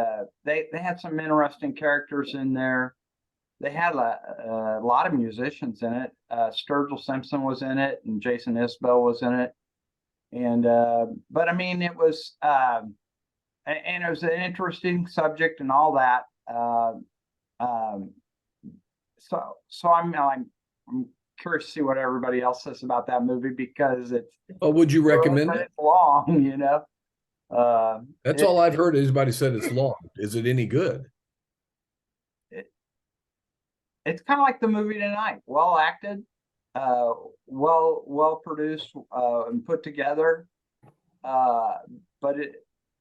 they had some interesting characters in there. They had a lot of musicians in it. Sturgill Simpson was in it, and Jason Isbell was in it. And but I mean, it was and it was an interesting subject and all that. So I'm curious to see what everybody else says about that movie, because it's. Oh, would you recommend it? It's long, you know. That's all I've heard. Everybody said it's long. Is it any good? It's kind of like the movie tonight. Well acted, well produced, and put together. But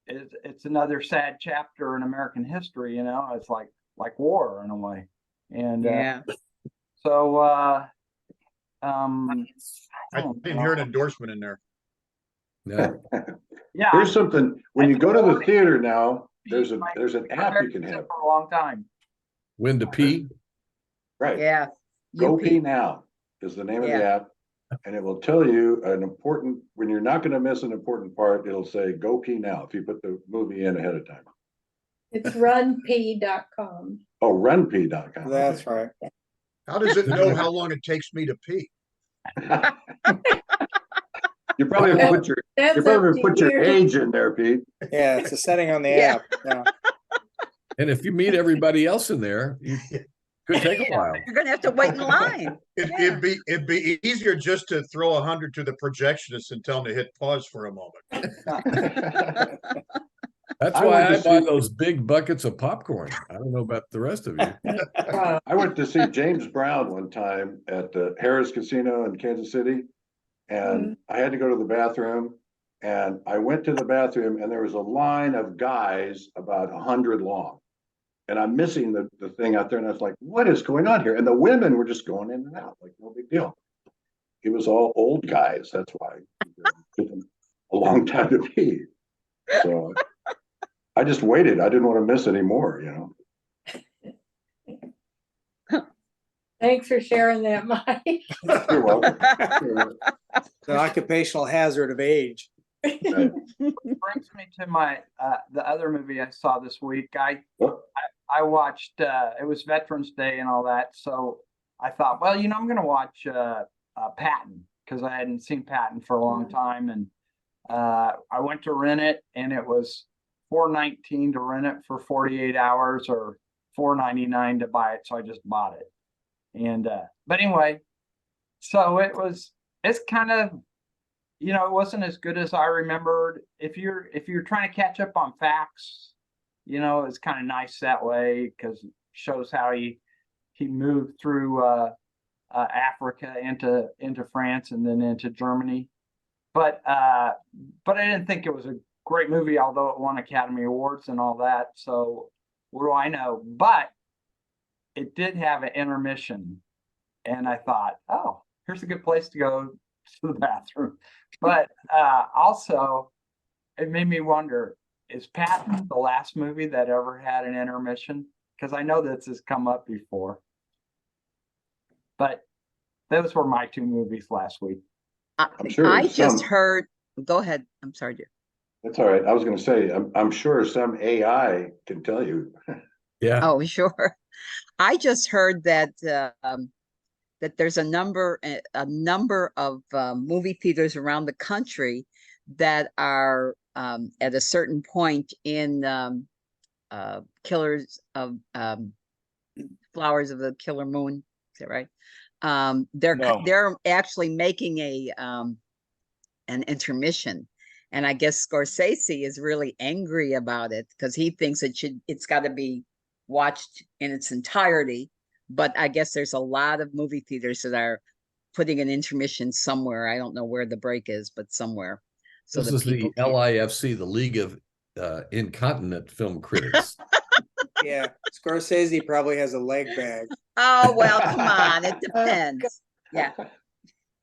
it's another sad chapter in American history. You know, it's like war in a way. And so I didn't hear an endorsement in there. No. Yeah. Here's something. When you go to the theater now, there's an app you can have for a long time. When to pee? Right. Yeah. Go Pee Now is the name of the app, and it will tell you when you're not going to miss an important part. It'll say Go Pee Now if you put the movie in ahead of time. It's runpee.com. Oh, runpee.com. That's right. How does it know how long it takes me to pee? You probably put your age in there, Pete. Yeah, it's a setting on the app. Yeah. And if you meet everybody else in there, you could take a while. You're gonna have to wait in line. It'd be easier just to throw 100 to the projectionist and tell them to hit pause for a moment. That's I why went I to buy see- those big buckets of popcorn. I don't know about the rest of you. I went to see James Brown one time at the Harris Casino in Kansas City. And I had to go to the bathroom. And I went to the bathroom and there was a line of guys about 100 long. And I'm missing the thing out there. And I was like, what is going on here? And the women were just going in and out, like no big deal. It was all old guys. That's why it took them a long time to pee. So I just waited. I didn't want to miss any more, Thanks for sharing that, Mike. You're welcome. The occupational hazard of age. Right. Brings me to my the other movie I saw this week. Oh, I watched it was Veterans Day and all that, so I thought, well, I'm gonna watch Patton, because I hadn't seen Patton for a long time, and I went to rent it, and it was $4.19 to rent it for 48 hours, or $4.99 to buy it, so I just bought it. And but anyway, so it's kind of, it wasn't as good as I remembered. If you're trying to catch up on facts, it's kind of nice that way, because it shows how he moved through Africa into France and then into Germany. But I didn't think it was a great movie, although it won Academy Awards and all that. So what do I know? But it did have an intermission, and I thought, oh, here's a good place to go to the bathroom. But also, it made me wonder, is Patton the last movie that ever had an intermission? Because I know this has come up before. But those were my two movies last week. I'm sure I just some- heard, go ahead. I'm sorry, dear. That's all right. I was going to say, I'm sure some AI can tell you. Yeah. Oh, sure. I just heard that that there's a number of movie theaters around the country that are at a certain point in Killers of Flowers of the Killer Moon. Is that right? No. They're actually making an intermission. And I guess Scorsese is really angry about it, because he thinks it's got to be watched in its entirety. But I guess there's a lot of movie theaters that are putting an intermission somewhere. I don't know where the break is, but somewhere. So This is the LIFC, the League of Incontinent Film Critics. Yeah, Scorsese probably has a leg bag. Oh, well, come on. It depends. Yeah.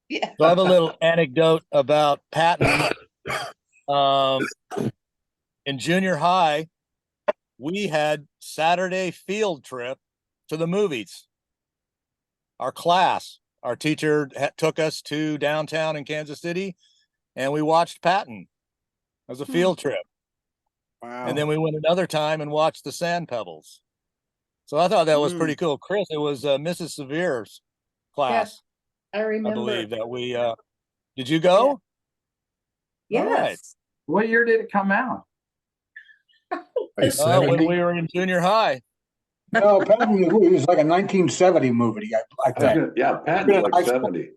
Yeah. So I have a little anecdote about Patton. In junior high, we had Saturday field trip to the movies. Our class, our teacher took us to downtown in Kansas City, and we watched Patton. It was a field trip. Wow. And then we went another time and watched the Sand Pebbles. So I thought that was pretty cool. Chris, it was Mrs. Severe's class. I remember. I believe that we did you go? Yes. All right. What year did it come out? Hey, When 70? we were in junior high. No, Patton was like a 1970 movie, I think. Yeah, Patton's like 70. You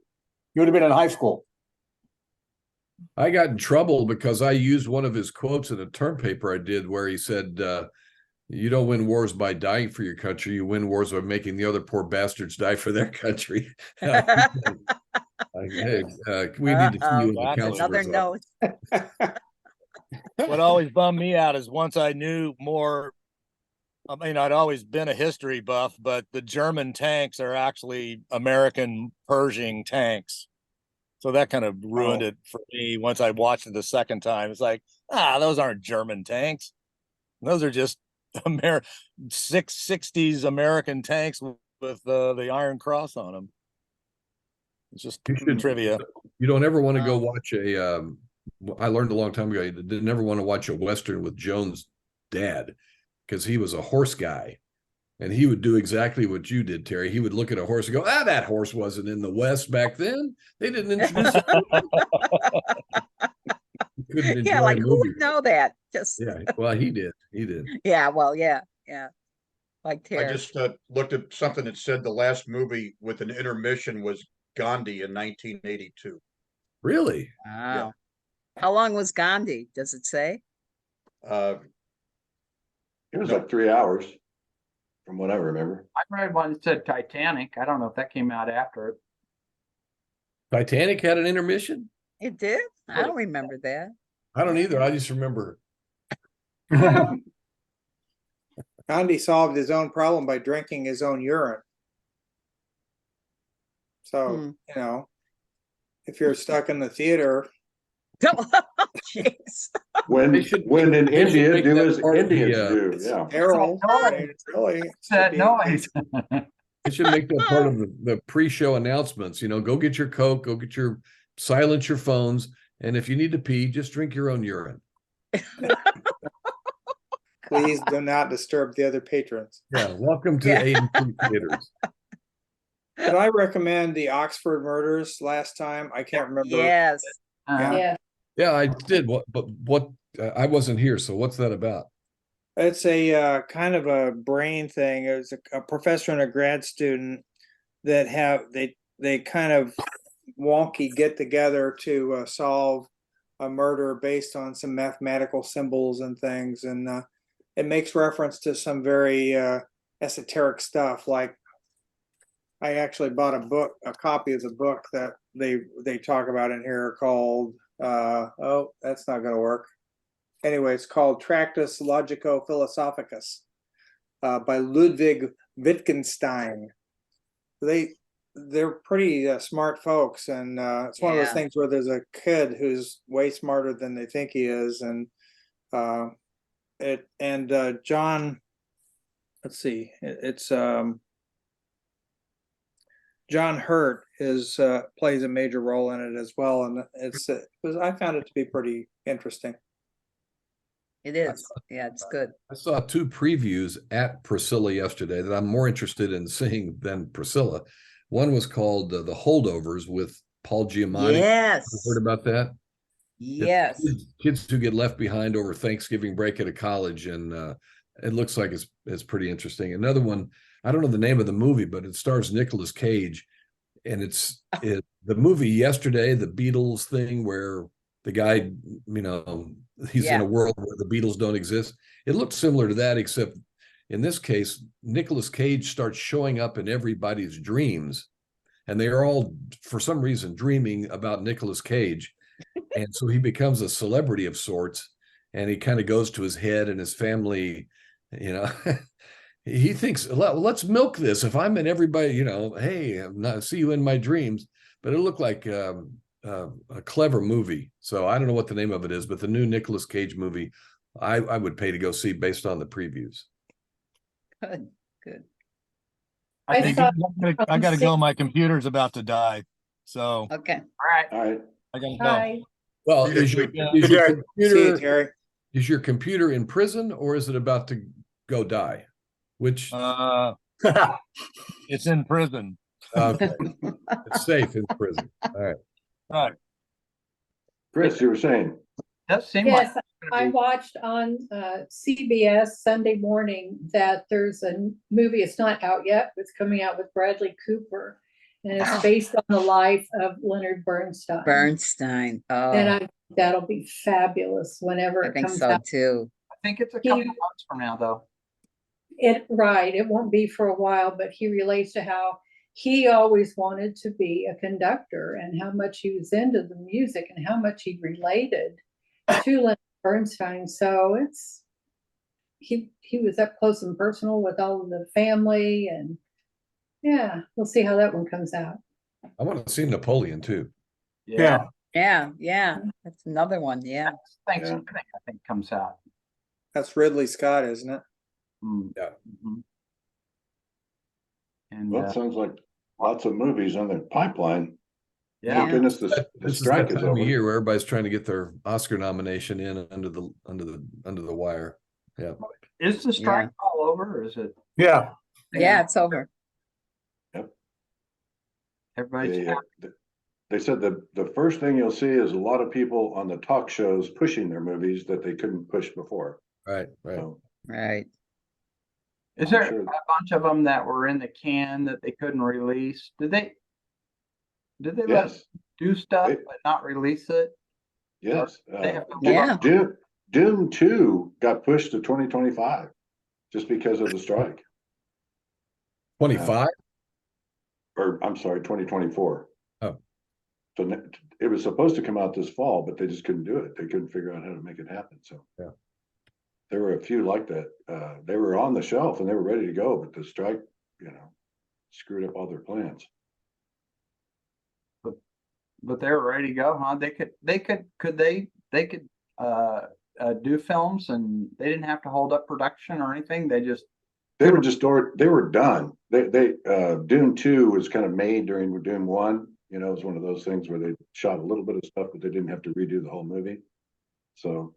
would have been in high school. I got in trouble because I used one of his quotes in a term paper I did, where he said, you don't win wars by dying for your country. You win wars by making the other poor bastards die for their country. We need to see you in the counselor's Another note. What always bummed me out is once I knew more. I mean, I'd always been a history buff, but the German tanks are actually American Pershing tanks. So that kind of ruined it for me once I watched it the second time. It's like, those aren't German tanks. Those are just 60s American tanks with the Iron Cross on them. It's just trivia. You don't ever want to go watch I learned a long time ago, you didn't ever want to watch a Western with Joan's dad, because he was a horse guy. And he would do exactly what you did, Terry. He would look at a horse and go, that horse wasn't in the West back then. They didn't introduce it. Yeah, like who would know that? Yeah, well, he did. He did. Yeah, well, yeah. Like Terry. I just looked at something that said the last movie with an intermission was Gandhi in 1982. Really? Wow. How long was Gandhi? Does it say? It was like 3 hours, from what I remember. I read one that said Titanic. I don't know if that came out after it. Titanic had an intermission? It did? I don't remember that. I don't either. I just remember. Gandhi solved his own problem by drinking his own urine. So, you know, if you're stuck in the theater, Jeez. When in they should India make do that as part of the, Indians do, it's yeah. sterile. I noise. mean, it's really it should That be- noise. They should make that part of the pre-show announcements. You know, go get your Coke, go get your silence your phones, and if you need to pee, just drink your own urine. Please do not disturb the other patrons. Yeah, welcome to Yeah. AMC theaters. Did I recommend the Oxford Murders last time? I can't remember. Yes. Uh, Yeah, Yeah, I did. What? I wasn't here, so what's that about? It's a kind of a brain thing. It was a professor and a grad student that have they kind of wonky get together to solve a murder based on some mathematical symbols and things, and it makes reference to some very esoteric stuff. Like I actually bought a copy of the book that they talk about in here called oh, that's not going to work. Anyway, it's called Tractus Logico Philosophicus by Ludwig Wittgenstein. They're pretty smart folks, and it's one of those Yeah. things where there's a kid who's way smarter than they think he is, and John, let's see, it's John Hurt plays a major role in it as well, and I found it to be pretty interesting. It is. Yeah, it's good. I saw 2 previews at Priscilla yesterday that I'm more interested in seeing than Priscilla. One was called The Holdovers with Paul Giamatti. Yes. You heard about that? Yes. Kids who get left behind over Thanksgiving break at a college, and it looks like it's pretty interesting. Another one, I don't know the name of the movie, but it stars Nicolas Cage, and it's the movie Yesterday, the Beatles thing where the guy, you know, he's in a world where the Beatles don't exist. It looked similar to that, except in this case, Nicolas Cage starts showing up in everybody's dreams, and they are all, for some reason, dreaming about Nicolas Cage. And so he becomes a celebrity of sorts, and he kind of goes to his head and his family, you know. He thinks, let's milk this. If I'm in everybody, you know, hey, I see you in my dreams. But it looked like a clever movie. So I don't know what the name of it is, but the new Nicolas Cage movie, I would pay to go see based on the previews. Good. Good. I thought I gotta go. My computer's about to die. So Okay. All right. All right. I gotta go. hi. Well, Peter, is your See you, Terry. is your computer in prison, or is it about to go die? Which It's in prison. okay. It's safe in prison. All right. Right. Chris, you were saying, Does seem like Yes, I watched on CBS Sunday morning that there's a movie, it's not out yet, but it's coming out with Bradley Cooper. And it's based on the life of Leonard Bernstein. Bernstein. And Oh, that'll be fabulous whenever I it think comes so out. too. I think it's a couple months from now, though. Right, it won't be for a while, but he relates to how he always wanted to be a conductor and how much he was into the music and how much he related to Leonard Bernstein. So he was up close and personal with all of the family, and yeah, we'll see how that one comes out. I want to see Napoleon too. Yeah. Yeah. That's another one. Yeah. Thanksgiving, I think, comes out. That's Ridley Scott, isn't it? Mm. Yeah. Mhm. And well, it sounds like lots of movies on the pipeline. yeah, Thank goodness the This is strike that is time over. of year where everybody's trying to get their Oscar nomination in under the wire. Yeah. is the strike all over, or is it Yeah. Yeah, it's over. everybody's They, happy? they said the first thing you'll see is a lot of people on the talk shows pushing their movies that they couldn't push before. Right. So, Right. Is I'm there sure- a bunch of them that were in the can that they couldn't release? Did they let yes, do stuff They- but not release it? yes. They have- Yeah. Doom 2 got pushed to 2025. just because of the strike. 25? Or I'm sorry, 2024. Oh. So it was supposed to come out this fall, but they just couldn't do it. They couldn't figure out how to make it happen. So Yeah. There were a few like that. They were on the shelf and they were ready to go, but the strike, screwed up all their plans. But they were ready to go, huh? They could do films and they didn't have to hold up production or anything. They were done. They Dune 2 was kind of made during Dune 1. It was one of those things where they shot a little bit of stuff, but they didn't have to redo the whole movie. So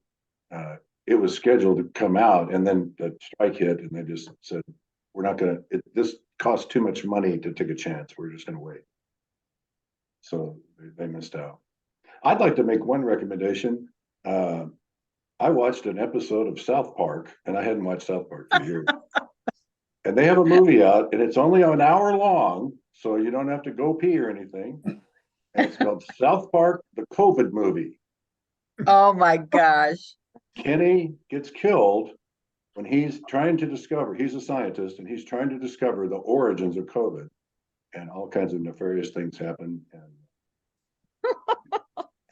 it was scheduled to come out, and then the strike hit, and they just said, "We're not going to. This costs too much money to take a chance. We're just going to wait." So they missed out. I'd like to make one recommendation. I watched an episode of South Park, and I hadn't watched South Park for years. And they have a movie out, and it's only an hour long, so you don't have to go pee or anything. And it's called South Park, the COVID movie. Oh my gosh. Kenny gets killed when he's trying to discover, he's a scientist, and he's trying to discover the origins of COVID. And all kinds of nefarious things happen. And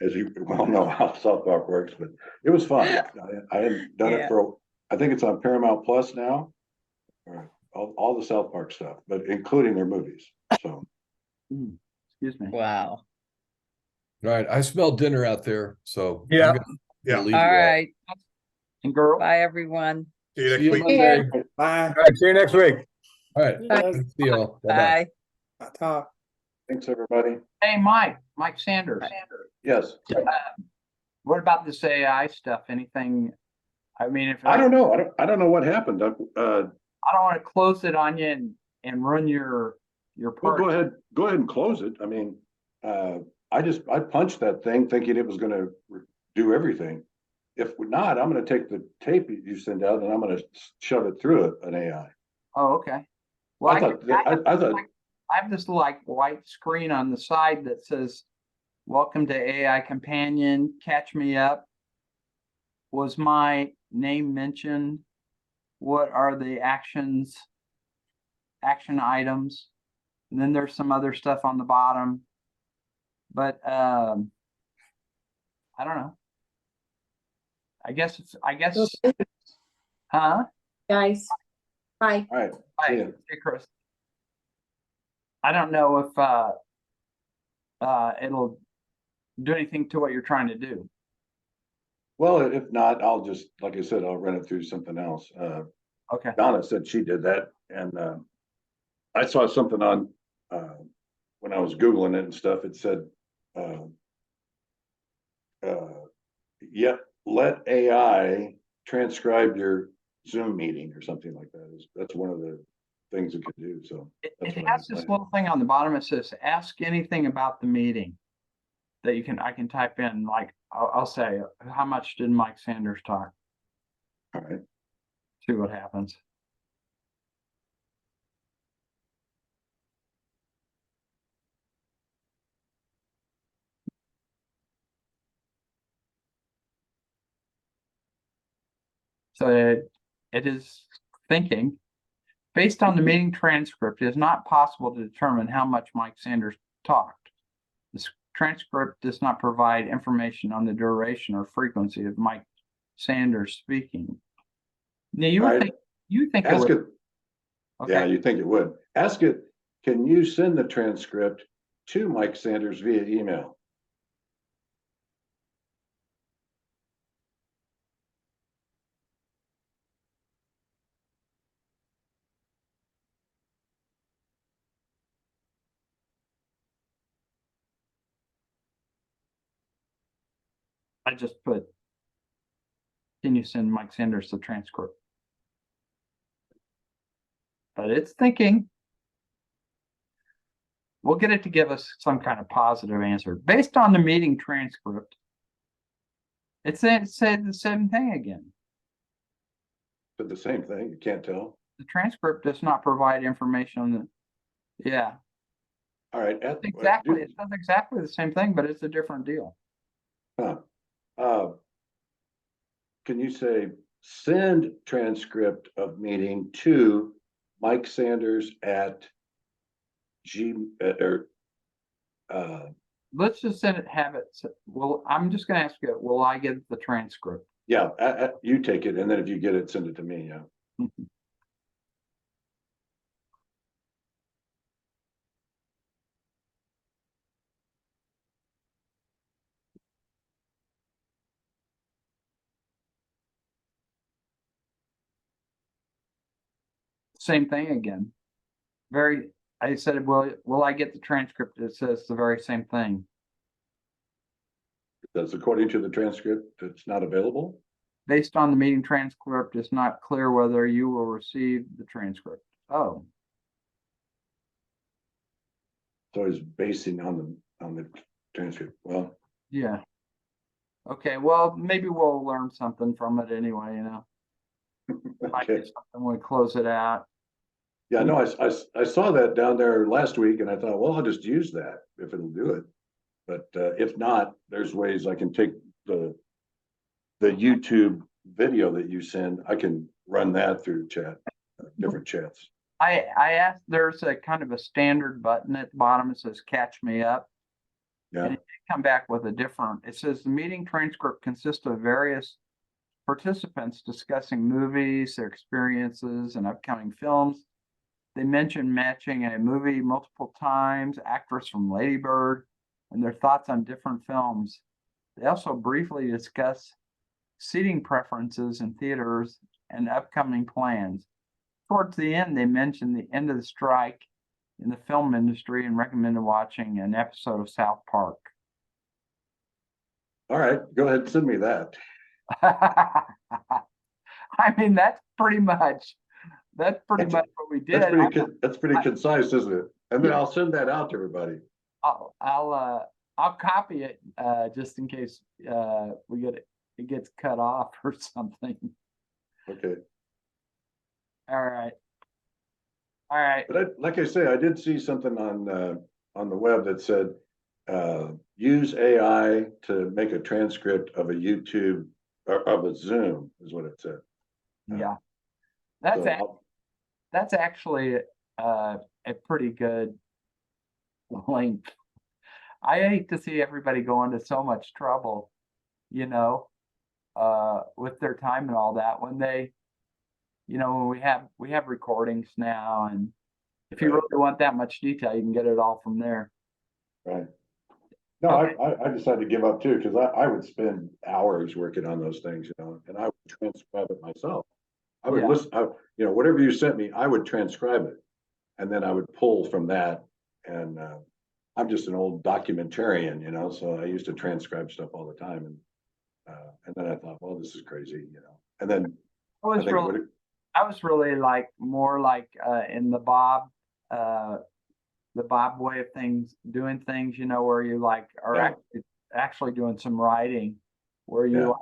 as you well know how South Park works, but it was fun. I hadn't done it I think it's on Paramount Plus now. All the South Park stuff, but including their movies. So, excuse me. Wow. All right, I smell dinner out there, so Yeah. I'm gonna leave All you right. And girl, Bye, everyone. See you See next you week. Monday. Bye. All right, see you next week. All right, Bye. see y'all. Bye-bye. Bye. Ta. thanks, everybody. hey, Mike Sanders. Yes. What about this AI stuff? Anything? I mean, if I don't know. I don't know what happened. I don't want to close it on you and ruin your Well, party. go ahead and close it. I mean, I punched that thing thinking it was going to do everything. If not, I'm going to take the tape you send out and I'm going to shove it through an AI. Oh, okay. Well, I thought I have this like white screen on the side that says, "Welcome to AI Companion. Catch me up." Was my name mentioned? What are the action items? And then there's some other stuff on the bottom. But I don't know. I guess, huh? Guys, bye. all right. Hi, See ya. hey, Chris. I don't know if it'll do anything to what you're trying to do. Well, if not, I'll just, like I said, I'll run it through something else. Okay. Donna said she did that, and I saw something on when I was Googling it and stuff. It said, "Yeah, let AI transcribe your Zoom meeting" or something like that. That's one of the things it could do. So It has this little thing on the bottom. It says, "Ask anything about the meeting." That I can type in, like I'll say, "How much did Mike Sanders talk?" All right. See what happens. So it is thinking, based on the meeting transcript, it is not possible to determine how much Mike Sanders talked. This transcript does not provide information on the duration or frequency of Mike Sanders speaking. Now you would think it Ask would. it. Okay. Yeah, you think it would. Ask it, can you send the transcript to Mike Sanders via email? I just put, "Can you send Mike Sanders the transcript?" But it's thinking. We'll get it to give us some kind of positive answer. Based on the meeting transcript, it said the same thing again. But the same thing, you can't tell. The transcript does not provide information on the, yeah. All right. Exactly. It says exactly the same thing, but it's a different deal. Can you say, send transcript of meeting to Mike Sanders at G or Let's just send it, have it. Well, I'm just gonna ask you, will I get the transcript? yeah, you take it, and then if you get it, send it to me. Yeah. Same thing again. I said, will I get the transcript? It says the very same thing. That's according to the transcript, it's not available. Based on the meeting transcript, it's not clear whether you will receive the transcript. Oh, So it's basing on the transcript. Well, yeah. Okay, well, maybe we'll learn something from it anyway, you know. Might okay. be something when we close it out. Yeah, no, I saw that down there last week, and I thought, well, I'll just use that if it'll do it. But if not, there's ways I can take the YouTube video that you send. I can run that through different chats. I asked, there's a kind of a standard button at the bottom. It says catch me up. Yeah. And it did come back with a different, it says the meeting transcript consists of various participants discussing movies, their experiences, and upcoming films. They mention matching a movie multiple times, actress from Lady Bird, and their thoughts on different films. They also briefly discuss seating preferences in theaters and upcoming plans. Towards the end, they mentioned the end of the strike in the film industry and recommended watching an episode of South Park. All right, go ahead and send me that. I mean, that's pretty much what we did. That's pretty concise, isn't it? And then I'll send that out to everybody. I'll copy it just in case it gets cut off or something. Okay. All right. But like I say, I did see something on the web that said use AI to make a transcript of a YouTube or of a Zoom is what it said. Yeah, So that's actually a pretty good link. I hate to see everybody go into so much trouble, you know, with their time and all that when they, you know, when we have recordings now, and if you really want that much detail, you can get it all from there. Right. No, okay. I decided to give up too, because I would spend hours working on those things, you know, and I would transcribe it myself. I would listen, you know, whatever you sent me, I would transcribe it, and then I would pull from that. And I'm just an old documentarian, you know, so I used to transcribe stuff all the time, and then I thought, well, this is crazy, you know. And then I was really like more like in the Bob way of doing things, you know, where you like are actually doing some writing, where you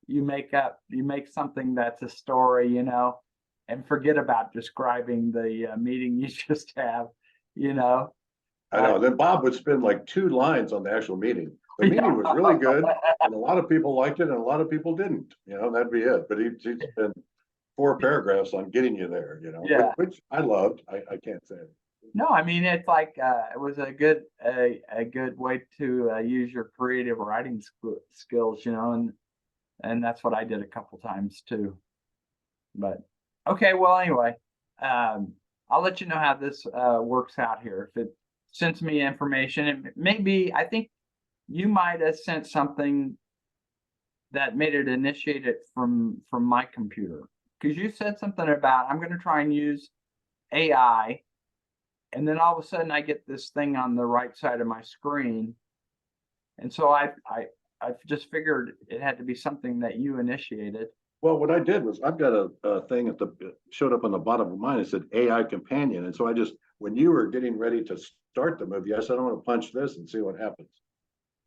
you make something that's a story, you know, and forget about describing the meeting you just have, you know. I know. Then Bob would spend like 2 lines on the actual meeting. The meeting was really good, and a lot of people liked it, and a lot of people didn't. You know, that'd be it. But he'd spend 4 paragraphs on getting you there. You know, which I loved. I can't say it. No, I mean, it's like it was a good way to use your creative writing skills, you know, and that's what I did a couple times too. But okay, well, anyway, I'll let you know how this works out here. If it sends me information, it maybe I think you might have sent something that made it initiate it from my computer, because you said something about I'm going to try and use AI. And then all of a sudden I get this thing on the right side of my screen. And so I just figured it had to be something that you initiated. Well, what I did was I've got a thing showed up on the bottom of mine. It said AI companion. And so I just, when you were getting ready to start the movie, I said, I want to punch this and see what happens.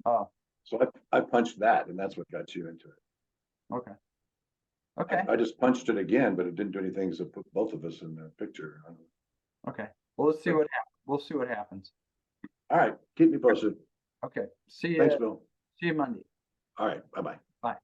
Oh. So I punched that, and that's what got you into it. Okay. Okay. I just punched it again, but it didn't do anything, so put both of us in the picture. Okay. Well, let's see what happens. We'll see what happens. All right. Keep me posted. Okay. See you. Thanks, Bill. See you Monday. All right. Bye-bye. Bye.